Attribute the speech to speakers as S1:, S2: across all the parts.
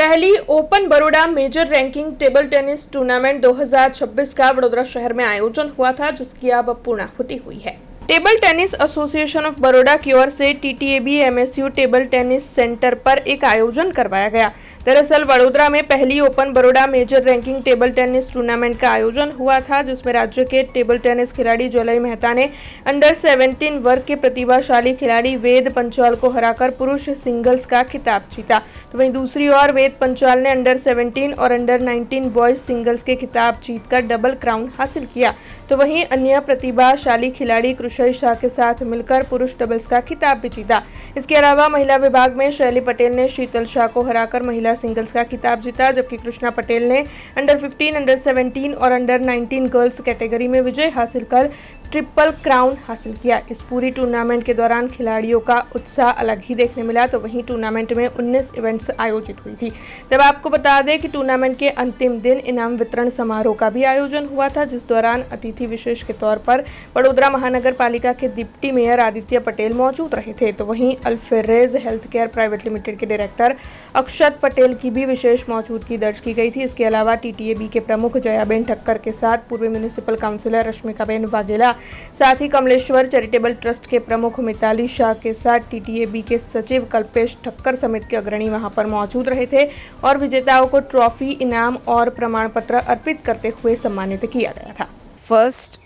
S1: पहली open Baroda major ranking table tennis tournament 2026 का वडोदरा शहर में आयोजन हुआ था, जिसकी अब पूर्णाहुति हुई है। Table tennis association of Baroda की ओर से TTAB MSU table tennis centre पर एक आयोजन करवाया गया। दरअसल वडोदरा में पहली open Baroda major ranking table tennis tournament का आयोजन हुआ था, जिसमें राज्य के टेबल टेनिस खिलाड़ी ज्वलय मेहता ने अंडर 17 वर्ग के प्रतिभाशाली खिलाड़ी वेद पंचाल को हराकर पुरुष सिंगल्स का खिताब जीता। तो वहीं दूसरी ओर वेद पंचाल ने अंडर 17 और अंडर 19 बॉयज सिंगल्स के खिताब जीतकर डबल क्राउन हासिल किया। तो वहीं अन्य प्रतिभाशाली खिलाड़ी कृषय शाह के साथ मिलकर पुरुष डबल्स का खिताब भी जीता। इसके अलावा महिला विभाग में शैली पटेल ने शीतल शाह को हराकर महिला सिंगल्स का खिताब जीता, जबकि कृष्णा पटेल ने अंडर 15, अंडर 17 और अंडर 19 गर्ल्स कैटेगरी में विजय हासिल कर ट्रिपल क्राउन हासिल किया। इस पूरी टूर्नामेंट के दौरान खिलाड़ियों का उत्साह अलग ही देखने मिला। तो वहीं टूर्नामेंट में 19 इवेंट्स आयोजित हुई थी। तब आपको बता दें कि टूर्नामेंट के अंतिम दिन इनाम वितरण समारोह का भी आयोजन हुआ था, जिस दौरान अतिथि विशेष के तौर पर वडोदरा महानगर पालिका के डिप्टी मेयर आदित्य पटेल मौजूद रहे थे। तो वहीं अल्फेरेज हेल्थ केयर प्राइवेट लिमिटेड के डायरेक्टर अक्षत पटेल की भी विशेष मौजूदगी दर्ज की गई थी। इसके अलावा टीटीएबी के प्रमुख जयाबेन ठक्कर के साथ पूर्व म्यूनिसिपल काउंसिलर रश्मिकाबेन वाघेला, साथ ही कमलेश्वर चैरिटेबल ट्रस्ट के प्रमुख मिताली शाह के साथ टीटीएबी के सचिव कल्पेश ठक्कर समेत के अग्रणी वहां पर मौजूद रहे थे और विजेताओं को ट्रॉफी, इनाम और प्रमाण पत्र अर्पित करते हुए सम्मानित किया गया था।
S2: First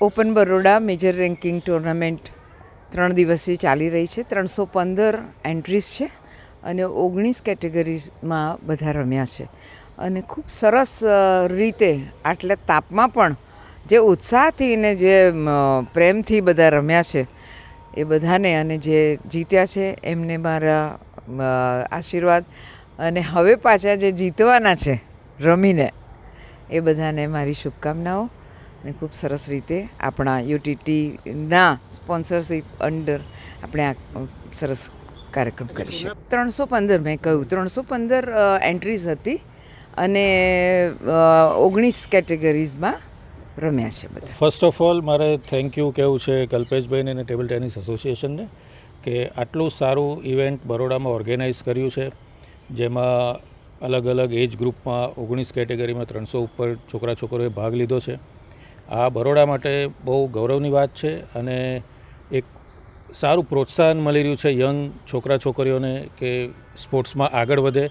S2: open Baroda major ranking tournament 3 દિવસથી ચાલી રહી છે। 315 એન્ટ્રીઝ છે અને 19 કેટેગરીઝમાં બધા રમ્યા છે અને ખૂબ સરસ રીતે આટલા તાપમાં પણ જે ઉત્સાહથી ને જે પ્રેમથી બધા રમ્યા છે એ બધાને અને જે જીત્યા છે એમને મારા આશીર્વાદ અને હવે પાછા જે જીતવાના છે રમીને એ બધાને મારી શુભકામનાઓ। અને ખૂબ સરસ રીતે આપણા યુટીટીના સ્પોન્સરશિપ અંડર આપણે આ સરસ કાર્યક્રમ કરીશું। 315 મેં કહ્યું 315 એન્ટ્રીઝ હતી અને 19 કેટેગરીઝમાં રમ્યા છે બધા।
S3: ફર્સ્ટ ઓફ ઓલ મારે થેન્ક યુ કહેવું છે કલ્પેશભાઈને અને ટેબલ ટેનિસ એસોસિએશનને કે આટલું સારું ઇવેન્ટ બરોડામાં ઓર્ગેનાઇઝ કર્યું છે, જેમાં અલગ અલગ એજ ગ્રુપમાં 19 કેટેગરીમાં 300 ઉપર છોકરા છોકરીઓએ ભાગ લીધો છે। આ બરોડા માટે બહુ ગૌરવની વાત છે અને એક સારું પ્રોત્સાહન મળી રહ્યું છે યંગ છોકરા છોકરીઓને કે સ્પોર્ટ્સમાં આગળ વધે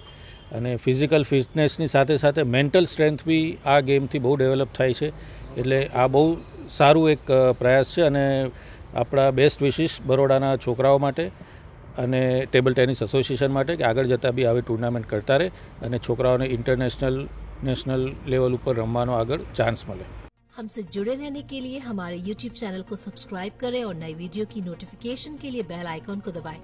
S3: અને ફિઝિકલ ફિટનેસની સાથે સાથે મેન્ટલ સ્ટ્રેન્થ બી આ ગેમથી બહુ ડેવલપ થાય છે। એટલે આ બહુ સારું એક પ્રયાસ છે અને આપણા બેસ્ટ વિશિસ બરોડાના છોકરાઓ માટે અને ટેબલ ટેનિસ એસોસિએશન માટે કે આગળ જતાં બી આવી ટુર્નામેન્ટ કરતા રહે અને છોકરાઓને ઇન્ટરનેશનલ નેશનલ લેવલ ઉપર રમવાનો આગળ ચાન્સ મળે।
S4: हमसे जुड़े रहने के लिए हमारे YouTube चैनल को सब्सक्राइब करें और नई वीडियो की नोटिफिकेशन के लिए बेल आइकॉन को दबाएं।